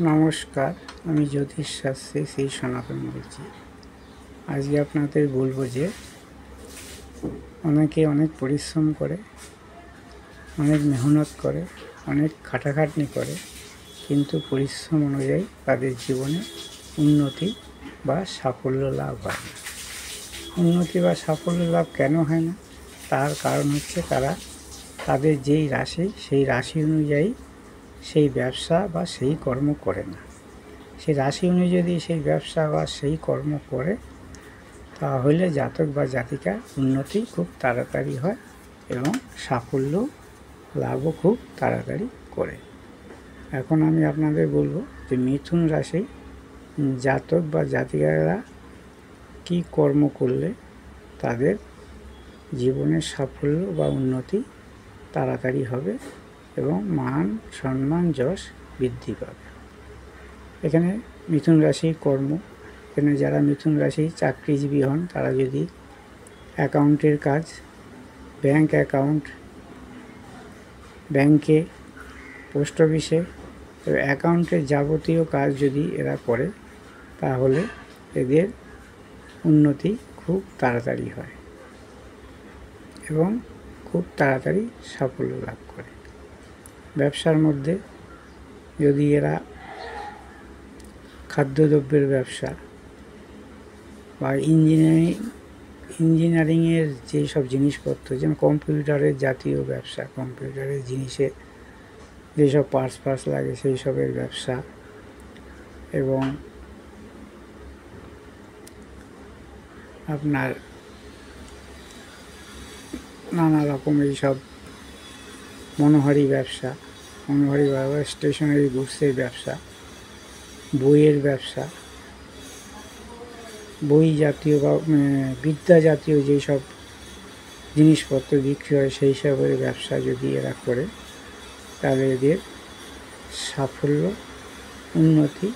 নমস্কার, আমি জ্যোতিষ শাস্ত্রী শ্রী সনাতন বলছি। আজকে আপনাদের বলবো যে অনেকে অনেক পরিশ্রম করে, অনেক মেহনত করে, অনেক খাটাখাটনি করে, কিন্তু পরিশ্রম অনুযায়ী তাদের জীবনে উন্নতি বা সাফল্য লাভ হয় না। উন্নতি বা সাফল্য লাভ কেন হয় না? তার কারণ হচ্ছে তাদের যেই রাশি, সেই রাশি অনুযায়ী সেই ব্যবসা বা সেই কর্ম করে না। সেই রাশি অনুযায়ী সেই ব্যবসা বা সেই কর্ম করে, তাহলে জাতক বা জাতিকার উন্নতি খুব তাড়াতাড়ি হয় এবং সাফল্য লাভও খুব তাড়াতাড়ি করে। এখন আমি আপনাদের বলবো যে মিথুন রাশি জাতক বা জাতিকারা কী কর্ম করলে তাদের জীবনের সাফল্য বা উন্নতি তাড়াতাড়ি হবে এবং মান সম্মান যশ বৃদ্ধি পাবে। এখানে মিথুন রাশির কর্ম, এখানে যারা মিথুন রাশি চাকরিজীবী হন, তারা যদি অ্যাকাউন্টের কাজ, ব্যাংক অ্যাকাউন্ট, ব্যাংকে, পোস্ট অফিসে অ্যাকাউন্টের যাবতীয় কাজ যদি এরা করে, তাহলে এদের উন্নতি খুব তাড়াতাড়ি হয় এবং খুব তাড়াতাড়ি সাফল্য লাভ করে। ব্যবসার মধ্যে যদি এরা খাদ্যদ্রব্যের ব্যবসা বা ইঞ্জিনিয়ারিংয়ের যেসব জিনিসপত্র, যেমন কম্পিউটারের জাতীয় ব্যবসা, কম্পিউটারের জিনিসে যেসব পার্টস লাগে সেই সবের ব্যবসা, এবং আপনার নানা রকম এইসব মনোহারি ব্যবসা, স্টেশনারি গুডসের ব্যবসা, বইয়ের ব্যবসা, বই জাতীয় বা বিদ্যা জাতীয় যেসব জিনিসপত্র বিক্রি হয় সেই সবের ব্যবসা যদি এরা করে, তাহলে এদের সাফল্য উন্নতি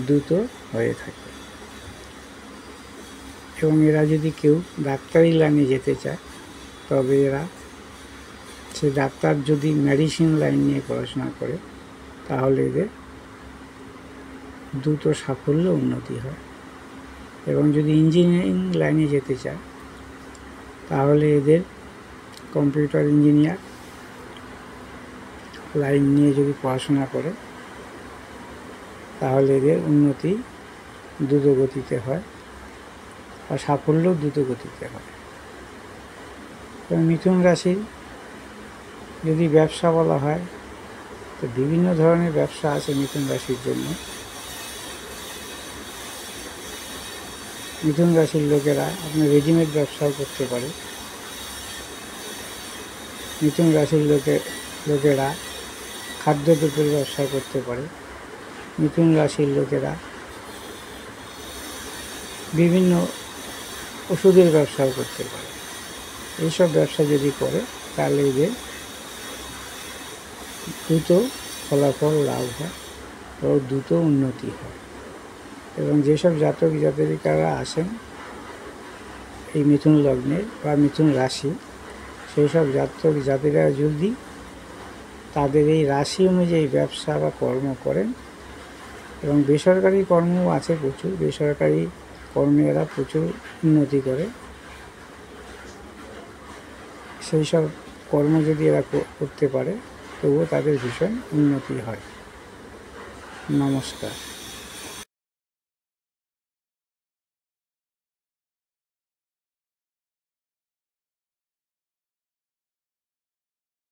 দ্রুত হয়ে থাকে। এবং এরা যদি কেউ ডাক্তারি লাইনে যেতে চায়, তবে এরা সে ডাক্তার যদি মেডিসিন লাইন নিয়ে পড়াশোনা করে, তাহলে এদের দ্রুত সাফল্য উন্নতি হয়। এবং যদি ইঞ্জিনিয়ারিং লাইনে যেতে চায়, তাহলে এদের কম্পিউটার ইঞ্জিনিয়ার লাইন নিয়ে যদি পড়াশোনা করে, তাহলে এদের উন্নতি দ্রুত গতিতে হয় আর সাফল্য দ্রুত গতিতে হয়। এবং মিথুন রাশির যদি ব্যবসা বলা হয়, তো বিভিন্ন ধরনের ব্যবসা আছে মিথুন রাশির জন্য। মিথুন রাশির লোকেরা আপনার রেডিমেড ব্যবসাও করতে পারে। মিথুন রাশির লোকেরা খাদ্যদ্রব্যের ব্যবসা করতে পারে। মিথুন রাশির লোকেরা বিভিন্ন ওষুধের ব্যবসাও করতে পারে। এইসব ব্যবসা যদি করে, তাহলে এদের দ্রুত ফলাফল লাভ হয় ও দ্রুত উন্নতি হয়। এবং যেসব জাতক জাতিকারা আসেন এই মিথুন লগ্নে বা মিথুন রাশি, সেই সব জাতক জাতিকারা যদি তাদের এই রাশি অনুযায়ী ব্যবসা বা কর্ম করেন, এবং বেসরকারি কর্মও আছে প্রচুর, বেসরকারি কর্মে এরা প্রচুর উন্নতি করে, সেই সব কর্ম যদি এরা করতে পারে, তবুও তাদের ভীষণ উন্নতি হয়। নমস্কার।